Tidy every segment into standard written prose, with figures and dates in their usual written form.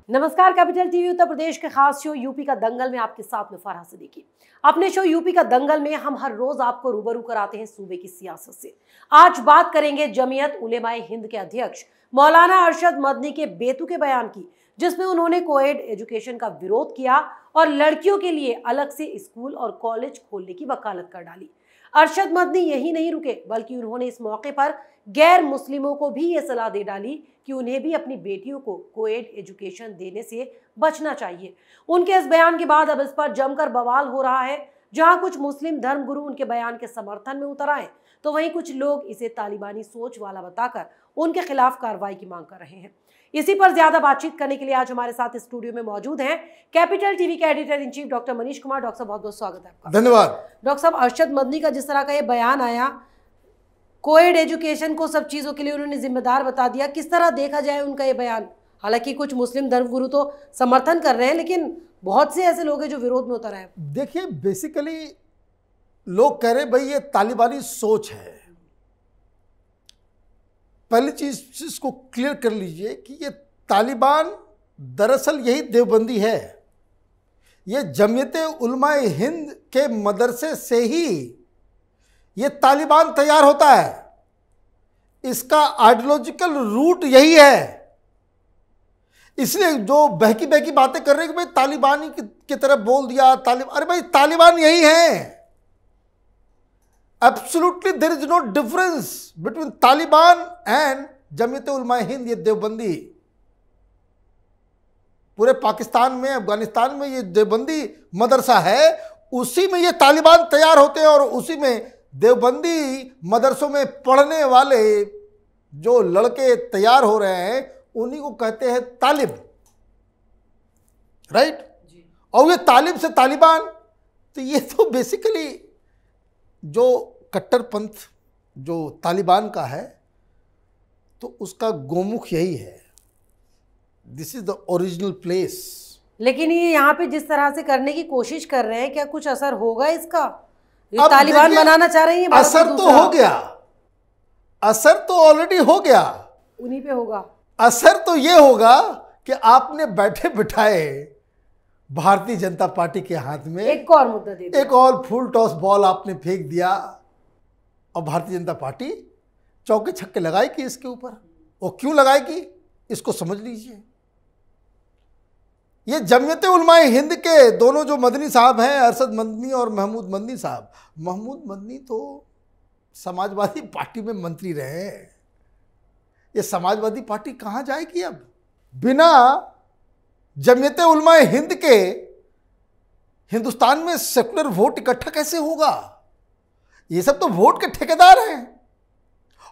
नमस्कार, capital TV Uttar Pradesh के खास शो यूपी का दंगल में आपके साथ में फरहा सिद्दीकी। अपने शो यूपी का दंगल में हम हर रोज आपको रूबरू कराते हैं सूबे की सियासत से। आज बात करेंगे जमीयत उलेमाए हिंद के अध्यक्ष मौलाना अरशद मदनी के बेतुके बयान की, जिसमें उन्होंने कोएड एजुकेशन का विरोध किया और लड़कियों के लिए अलग से स्कूल और कॉलेज खोलने की वकालत कर डाली। अरशद मदनी यही नहीं रुके, बल्कि उन्होंने इस मौके पर गैर मुस्लिमों को भी ये सलाह दे डाली कि उन्हें भी अपनी बेटियों को कोएड एजुकेशन देने से बचना चाहिए। उनके इस बयान के बाद अब इस पर जमकर बवाल हो रहा है। जहां कुछ मुस्लिम धर्मगुरु उनके बयान के समर्थन में उतर आए, तो वहीं कुछ लोग इसे तालिबानी सोच वाला बताकर उनके खिलाफ कार्रवाई की मांग कर रहे हैं। इसी पर ज्यादा बातचीत करने के लिए आज हमारे साथ स्टूडियो में मौजूद हैं कैपिटल टीवी के editor in chief doctor Manish Kumar. Doctor साहब, बहुत बहुत स्वागत है आपका। धन्यवाद। डॉक्टर साहब, अरशद मदनी का जिस तरह का ये बयान आया, कोएड एजुकेशन को सब चीज़ों के लिए उन्होंने जिम्मेदार बता दिया, किस तरह देखा जाए उनका ये बयान? हालांकि कुछ मुस्लिम धर्मगुरु तो समर्थन कर रहे हैं, लेकिन बहुत से ऐसे लोग हैं जो विरोध में उतर आए हैं। देखिए, बेसिकली लोग कह रहे हैं भाई ये तालिबानी सोच है। पहली चीज को क्लियर कर लीजिए कि ये तालिबान दरअसल यही देवबंदी है। ये जमीयत उलमाए हिंद के मदरसे से ही ये तालिबान तैयार होता है। इसका आइडियोलॉजिकल रूट यही है। इसलिए जो बहकी बहकी बातें कर रहे हैं कि भाई तालिबानी की तरफ बोल दिया अरे भाई, तालिबान यही है। Absolutely there is no difference between Taliban and Jamiat Ulamae Hind. ये देवबंदी पूरे पाकिस्तान में, अफगानिस्तान में ये देवबंदी मदरसा है। उसी में ये तालिबान तैयार होते हैं और उसी में देवबंदी मदरसों में पढ़ने वाले जो लड़के तैयार हो रहे हैं उन्हीं को कहते हैं तालिब, राइट? और ये तालिब से तालिबान, तो ये तो बेसिकली जो कट्टरपंथ जो तालिबान का है, तो उसका गोमुख यही है। This is the original place. लेकिन ये यहाँ पे जिस तरह से करने की कोशिश कर रहे हैं, क्या कुछ असर होगा इसका? ये तालिबान बनाना चाह रहे हैं। असर तो हो गया, असर तो ऑलरेडी हो गया। उन्हीं पे होगा असर। तो ये होगा कि आपने बैठे बिठाए भारतीय जनता पार्टी के हाथ में एक और मुद्दा दे दिया, एक और फुल टॉस बॉल आपने फेंक दिया और भारतीय जनता पार्टी चौके छक्के लगाएगी इसके ऊपर। वो क्यों लगाएगी, इसको समझ लीजिए। ये जमीयत उलमाए हिंद के दोनों जो मदनी साहब हैं, अरशद मदनी और महमूद मदनी साहब। महमूद मदनी तो समाजवादी पार्टी में मंत्री रहे हैं। ये समाजवादी पार्टी कहाँ जाएगी अब? बिना जमीयत उलमाए हिंद के हिंदुस्तान में सेकुलर वोट इकट्ठा कैसे होगा? ये सब तो वोट के ठेकेदार हैं।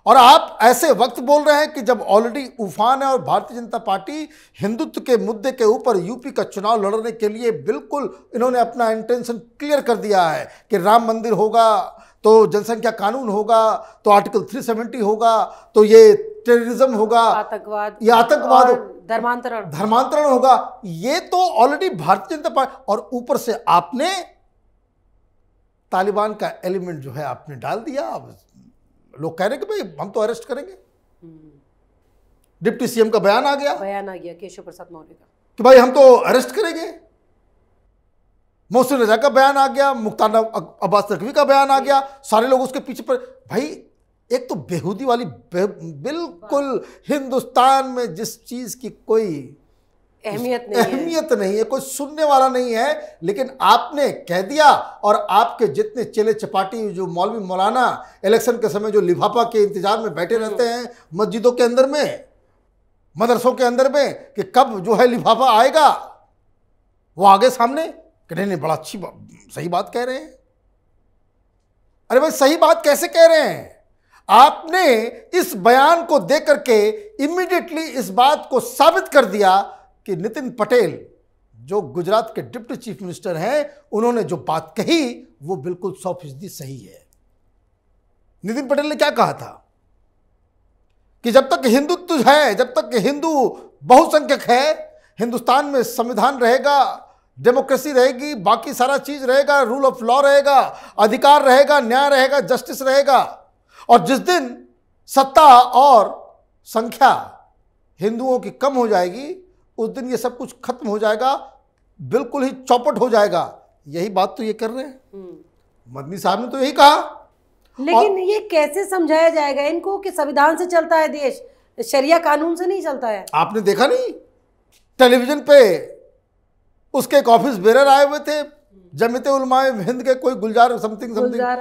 और आप ऐसे वक्त बोल रहे हैं कि जब ऑलरेडी उफान है और भारतीय जनता पार्टी हिंदुत्व के मुद्दे के ऊपर यूपी का चुनाव लड़ने के लिए बिल्कुल इन्होंने अपना इंटेंशन क्लियर कर दिया है कि राम मंदिर होगा तो जनसंख्या कानून होगा, तो आर्टिकल 370 होगा, तो ये टेररिज्म होगा, आतंकवाद, ये आतंकवाद, धर्मांतरण होगा। ये तो ऑलरेडी भारतीय जनता पार्टी, और ऊपर से आपने तालिबान का एलिमेंट जो है आपने डाल दिया। अब लोग कह रहे हैं कि भाई हम तो अरेस्ट करेंगे। डिप्टी सीएम का बयान आ गया केशव प्रसाद मौर्य का कि भाई हम तो अरेस्ट करेंगे। मोहसिन रजा का बयान आ गया, मुख्तार अब्बास नकवी का बयान आ गया। सारे लोग उसके पीछे पर। भाई एक तो बेहूदी वाली बिल्कुल हिंदुस्तान में जिस चीज की कोई अहमियत नहीं है, कोई सुनने वाला नहीं है, लेकिन आपने कह दिया। और आपके जितने चेले चपाटी जो मौलवी मौलाना इलेक्शन के समय जो लिफाफा के इंतजार में बैठे रहते हैं मस्जिदों के अंदर में, मदरसों के अंदर में, कि कब जो है लिफाफा आएगा, वो आगे सामने कि नहीं, बड़ा अच्छी सही बात कह रहे हैं। अरे भाई, सही बात कैसे कह रहे हैं? आपने इस बयान को देख करके इमीडिएटली इस बात को साबित कर दिया कि नितिन पटेल जो गुजरात के डिप्टी चीफ मिनिस्टर हैं, उन्होंने जो बात कही वो बिल्कुल 100% सही है। नितिन पटेल ने क्या कहा था कि जब तक हिंदुत्व है, जब तक हिंदू बहुसंख्यक है, हिंदुस्तान में संविधान रहेगा, डेमोक्रेसी रहेगी, बाकी सारा चीज रहेगा, रूल ऑफ लॉ रहेगा, अधिकार रहेगा, न्याय रहेगा, जस्टिस रहेगा। और जिस दिन सत्ता और संख्या हिंदुओं की कम हो जाएगी, उस दिन ये सब कुछ खत्म हो जाएगा, बिल्कुल ही चौपट हो जाएगा। यही बात तो ये कर रहे हैं। मदनी साहब ने तो यही कहा। लेकिन ये कैसे समझाया जाएगा इनको कि संविधान से चलता है देश, शरिया कानून से नहीं चलता है? आपने देखा नहीं, टेलीविजन पे उसके एक ऑफिस बेरर आए हुए थे, जमीयत उलमाए हिंद के कोई गुलजार समथिंग गुलजार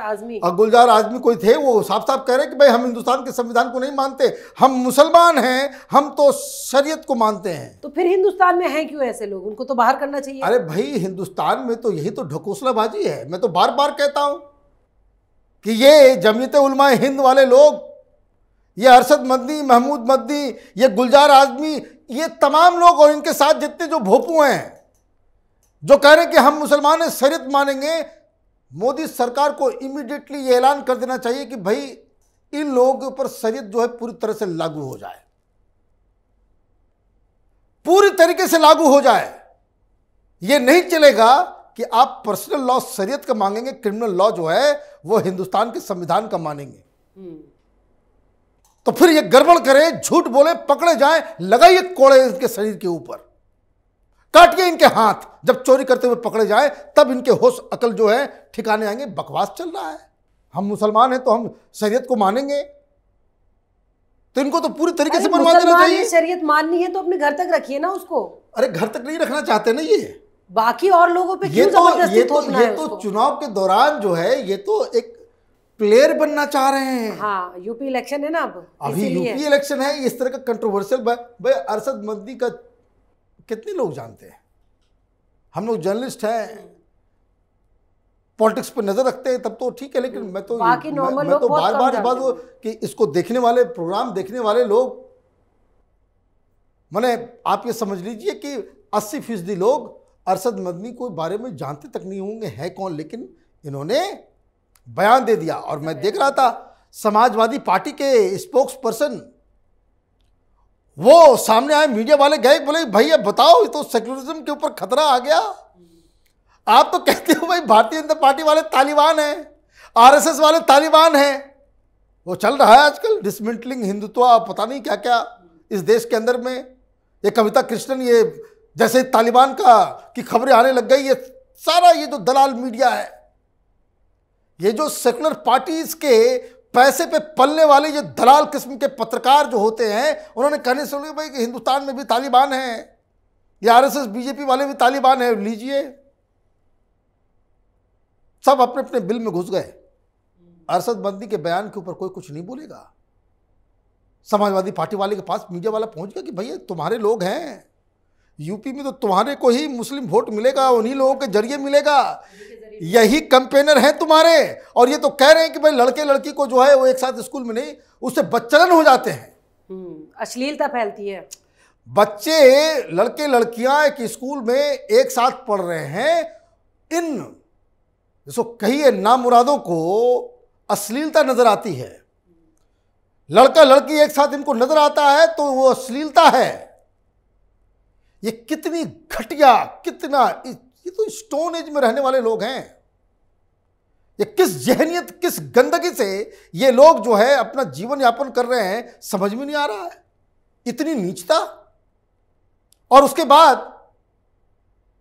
आजमी कोई थे, वो साफ साफ कह रहे कि भाई हम हिंदुस्तान के संविधान को नहीं मानते, हम मुसलमान हैं, हम तो शरीयत को मानते हैं। तो फिर हिंदुस्तान में हैं क्यों ऐसे लोग? उनको तो बाहर करना चाहिए। अरे भाई, हिंदुस्तान में तो यही तो ढकोसलाबाजी है। मैं तो बार बार कहता हूं कि ये जमीयत उलमाए हिंद वाले लोग, ये अरशद मदनी, महमूद मदनी, ये गुलजार आजमी, ये तमाम लोग और इनके साथ जितने जो भोपू हैं जो कह रहे हैं कि हम मुसलमान हैं, शरीयत मानेंगे, मोदी सरकार को इमीडिएटली ये ऐलान कर देना चाहिए कि भाई इन लोगों के ऊपर शरीयत जो है पूरी तरह से लागू हो जाए, पूरी तरीके से लागू हो जाए। ये नहीं चलेगा कि आप पर्सनल लॉ शरीयत का मांगेंगे, क्रिमिनल लॉ जो है वो हिंदुस्तान के संविधान का मानेंगे। तो फिर ये गड़बड़ करे, झूठ बोले, पकड़े जाएं, लगाइए कोड़े इनके शरीर के ऊपर, काटिए इनके हाथ। जब चोरी करते हुए पकड़े जाएं तब इनके होश अकल जो है ठिकाने आएंगे। बकवास चल रहा है, हम मुसलमान हैं तो हम शरीयत को मानेंगे, तो इनको तो पूरी तरीके से बनवा देना चाहिए। शरीयत माननी है तो अपने घर तक रखिए ना उसको। अरे घर तक नहीं रखना चाहते ना ये, बाकी और लोगों पे क्यों जबरदस्ती थोपना है उसको? चुनाव के दौरान जो है ये तो एक प्लेयर बनना चाह रहे हैं। हाँ, यूपी इलेक्शन है ना, अब अभी यूपी इलेक्शन है, इस तरह का कंट्रोवर्शियल। भाई अरशद मदनी का कितने लोग जानते हैं? हम लोग जर्नलिस्ट हैं, पॉलिटिक्स पर नजर रखते हैं, तब तो ठीक है, लेकिन मैं तो बार बार इस बात कि इसको देखने वाले, प्रोग्राम देखने वाले लोग, माने आप ये समझ लीजिए कि 80% लोग अरशद मदनी को बारे में जानते तक नहीं होंगे है कौन, लेकिन इन्होंने बयान दे दिया। और मैं देख रहा था समाजवादी पार्टी के स्पोक्स पर्सन वो सामने आए, मीडिया वाले गए, बोले भैया बताओ, ये तो सेक्युलरिज्म के ऊपर खतरा आ गया। आप तो कहते हो भाई भारतीय जनता पार्टी वाले तालिबान हैं, आरएसएस वाले तालिबान हैं। वो चल रहा है आजकल डिसमेंटलिंग हिंदुत्व, पता नहीं क्या क्या इस देश के अंदर में। ये कविता कृष्णन, ये जैसे तालिबान की खबरें आने लग गई, ये सारा ये जो दलाल मीडिया है, ये जो सेकुलर पार्टीज के पैसे पे पलने वाले ये दलाल किस्म के पत्रकार जो होते हैं, उन्होंने कहने सुने भाई कि हिंदुस्तान में भी तालिबान है, ये आरएसएस बीजेपी वाले भी तालिबान है, लीजिए। सब अपने अपने बिल में घुस गए। अरशद मदनी के बयान के ऊपर कोई कुछ नहीं बोलेगा। समाजवादी पार्टी वाले के पास मीडिया वाला पहुंच गया कि भैया तुम्हारे लोग हैं, यूपी में तो तुम्हारे को ही मुस्लिम वोट मिलेगा, उन्हीं लोगों के जरिए मिलेगा, यही कैंपेनर हैं तुम्हारे। और ये तो कह रहे हैं कि भाई लड़के लड़की को जो है वो एक साथ स्कूल में नहीं, उससे बच्चलन हो जाते हैं, अश्लीलता फैलती है। बच्चे लड़के लड़कियां एक स्कूल में एक साथ पढ़ रहे हैं, इन जिसको कहिए नामुरादों को अश्लीलता नजर आती है। लड़का लड़की एक साथ इनको नजर आता है तो वो अश्लीलता है। ये कितनी घटिया, कितना, ये तो स्टोन एज में रहने वाले लोग हैं। ये किस जहनियत, किस गंदगी से ये लोग जो है अपना जीवन यापन कर रहे हैं, समझ में नहीं आ रहा है। इतनी नीचता। और उसके बाद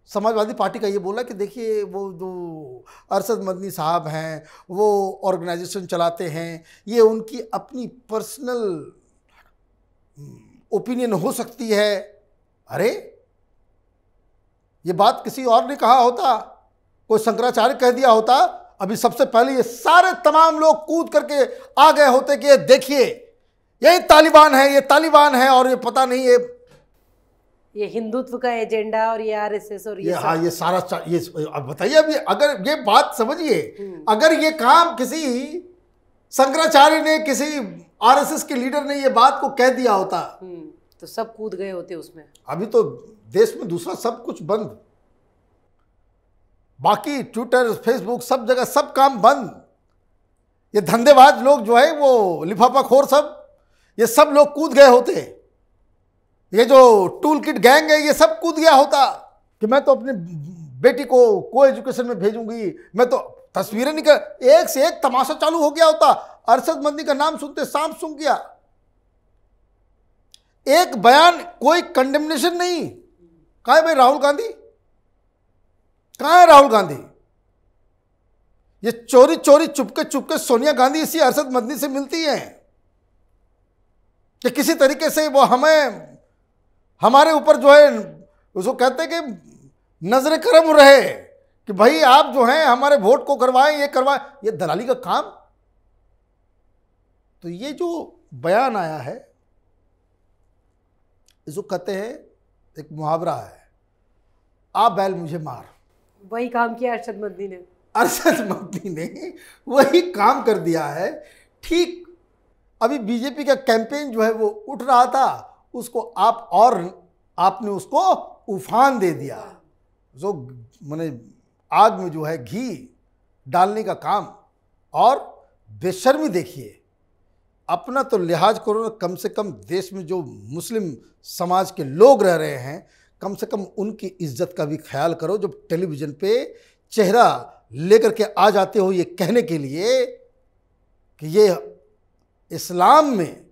समाजवादी पार्टी का ये बोला कि देखिए वो जो अरशद मदनी साहब हैं वो ऑर्गेनाइजेशन चलाते हैं, ये उनकी अपनी पर्सनल ओपिनियन हो सकती है। अरे ये बात किसी और ने कहा होता, कोई शंकराचार्य कह दिया होता, अभी सबसे पहले ये सारे तमाम लोग कूद करके आ गए होते कि देखिए यही तालिबान है, ये तालिबान है, और ये पता नहीं ये हिंदुत्व का एजेंडा, और ये आरएसएस, और ये हाँ, ये सारा ये। अब बताइए, अभी अगर ये बात समझिए, अगर ये काम किसी शंकराचार्य ने, किसी आरएसएस के लीडर ने ये बात को कह दिया होता तो सब कूद गए होते उसमें। अभी तो देश में दूसरा सब कुछ बंद, बाकी ट्विटर, फेसबुक, सब जगह सब काम बंद। ये धंधेबाज लोग जो है वो लिफाफाखोर सब, ये सब लोग कूद गए होते। ये जो टूल किट गैंग है ये सब कूद गया होता कि मैं तो अपनी बेटी को एजुकेशन में भेजूंगी, मैं तो तस्वीरें निकल, एक से एक तमाशा चालू हो गया होता। अरशद मदनी का नाम सुनते सांप सूंघ गया। एक बयान, कोई कंडेमनेशन नहीं, कहाँ है भाई राहुल गांधी? कहाँ है राहुल गांधी? ये चोरी चोरी चुपके चुपके सोनिया गांधी इसी अरशद मदनी से मिलती हैं कि किसी तरीके से वो हमें, हमारे ऊपर जो है उसको कहते हैं कि नजर करम रहे कि भाई आप जो हैं हमारे वोट को करवाएं, ये करवाएं, ये दलाली का काम। तो ये जो बयान आया है इसको कहते हैं, एक मुहावरा है, आ बैल मुझे मार। वही काम किया अरशद मदनी ने। अरशद मदनी ने वही काम कर दिया है। ठीक अभी बीजेपी का कैंपेन जो है वो उठ रहा था, उसको आपने उसको उफान दे दिया। जो माने आग में जो है घी डालने का काम। और बेशर्मी देखिए, अपना तो लिहाज करो ना, कम से कम देश में जो मुस्लिम समाज के लोग रह रहे हैं, कम से कम उनकी इज्जत का भी ख्याल करो। जब टेलीविज़न पे चेहरा लेकर के आ जाते हो ये कहने के लिए कि ये इस्लाम में,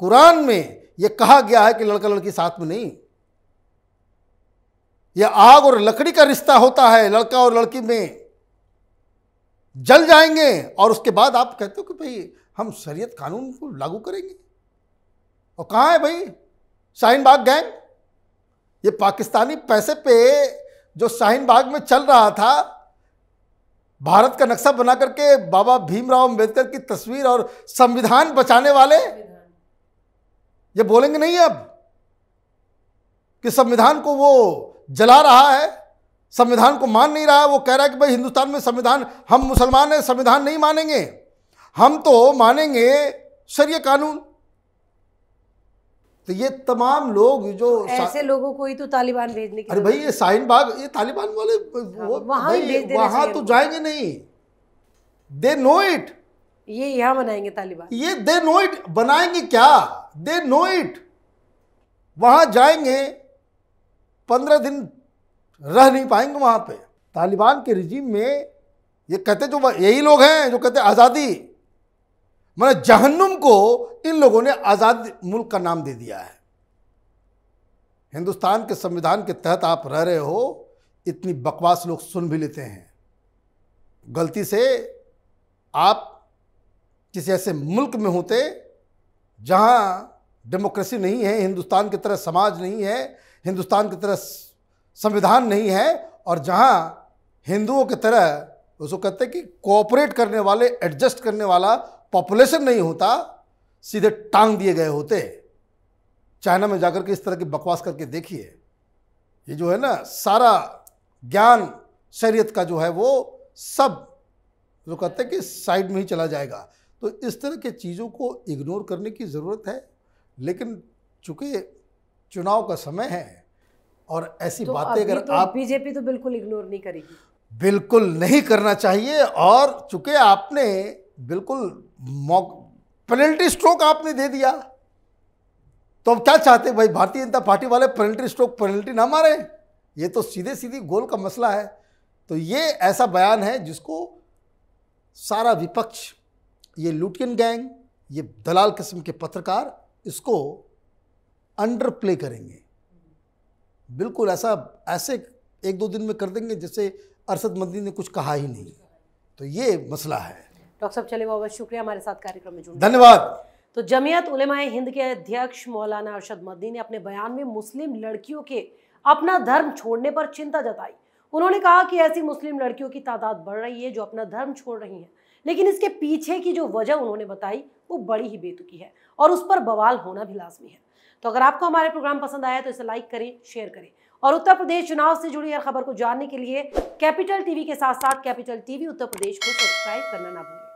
कुरान में ये कहा गया है कि लड़का लड़की साथ में नहीं, यह आग और लकड़ी का रिश्ता होता है, लड़का और लड़की में जल जाएंगे, और उसके बाद आप कहते हो कि भाई हम शरीयत कानून को लागू करेंगे। और कहाँ है भाई शाहीन बाग गैंग? ये पाकिस्तानी पैसे पे जो शाहीन बाग में चल रहा था, भारत का नक्शा बना करके बाबा भीमराव अंबेडकर की तस्वीर और संविधान बचाने वाले ये बोलेंगे नहीं अब कि संविधान को वो जला रहा है, संविधान को मान नहीं रहा है। वो कह रहा है कि भाई हिंदुस्तान में संविधान, हम मुसलमान हैं, संविधान नहीं मानेंगे, हम तो मानेंगे शरिया कानून। तो ये तमाम लोग जो ऐसे लोगों को ही तो तालिबान भेजने की, अरे भाई ये शाहीन बाग, ये तालिबान वाले वहां तो जाएंगे नहीं, दे नो इट। ये यहाँ बनाएंगे तालिबान, ये दे नो इट। बनाएंगे क्या? They know it. वहां जाएंगे 15 दिन रह नहीं पाएंगे वहां पे। तालिबान के रिजीम में ये कहते, जो यही लोग हैं जो कहते आज़ादी, मतलब जहन्नुम को इन लोगों ने आज़ाद मुल्क का नाम दे दिया है। हिंदुस्तान के संविधान के तहत आप रह रहे हो, इतनी बकवास लोग सुन भी लेते हैं। गलती से आप किसी ऐसे मुल्क में होते जहां डेमोक्रेसी नहीं है, हिंदुस्तान की तरह समाज नहीं है, हिंदुस्तान की तरह संविधान नहीं है, और जहां हिंदुओं की तरह उसको कहते हैं कि कोऑपरेट करने वाले, एडजस्ट करने वाला पॉपुलेशन नहीं होता, सीधे टांग दिए गए होते। चाइना में जाकर के इस तरह की बकवास करके देखिए, ये जो है ना सारा ज्ञान शरीयत का जो है वो सब जो कहते हैं कि साइड में ही चला जाएगा। तो इस तरह के चीज़ों को इग्नोर करने की ज़रूरत है। लेकिन चूँकि चुनाव का समय है और ऐसी तो बातें अगर तो आप, बीजेपी तो बिल्कुल इग्नोर नहीं करेगी, बिल्कुल नहीं करना चाहिए। और चूँकि आपने बिल्कुल पेनल्टी स्ट्रोक आपने दे दिया, तो अब क्या चाहते भाई भारतीय जनता पार्टी वाले? पेनल्टी स्ट्रोक, पेनल्टी ना मारे, ये तो सीधे सीधी गोल का मसला है। तो ये ऐसा बयान है जिसको सारा विपक्ष, ये लुटियन गैंग, ये दलाल किस्म के पत्रकार इसको अंडर प्ले करेंगे। बिल्कुल ऐसे 1-2 दिन में कर देंगे जैसे अरशद मदनी ने कुछ कहा ही नहीं। तो ये मसला है। डॉक्टर साहब चले बहुत शुक्रिया हमारे साथ कार्यक्रम में जुड़ने। धन्यवाद। तो जमीयत उलेमाए हिंद के अध्यक्ष मौलाना अरशद मदनी ने अपने बयान में मुस्लिम लड़कियों के अपना धर्म छोड़ने पर चिंता जताई। उन्होंने कहा कि ऐसी मुस्लिम लड़कियों की तादाद बढ़ रही है जो अपना धर्म छोड़ रही हैं, लेकिन इसके पीछे की जो वजह उन्होंने बताई वो बड़ी ही बेतुकी है और उस पर बवाल होना भी लाजमी है। तो अगर आपको हमारे प्रोग्राम पसंद आया तो इसे लाइक करें, शेयर करें, और उत्तर प्रदेश चुनाव से जुड़ी हर खबर को जानने के लिए कैपिटल टीवी के साथ साथ कैपिटल टीवी उत्तर प्रदेश को सब्सक्राइब करना ना भूलें।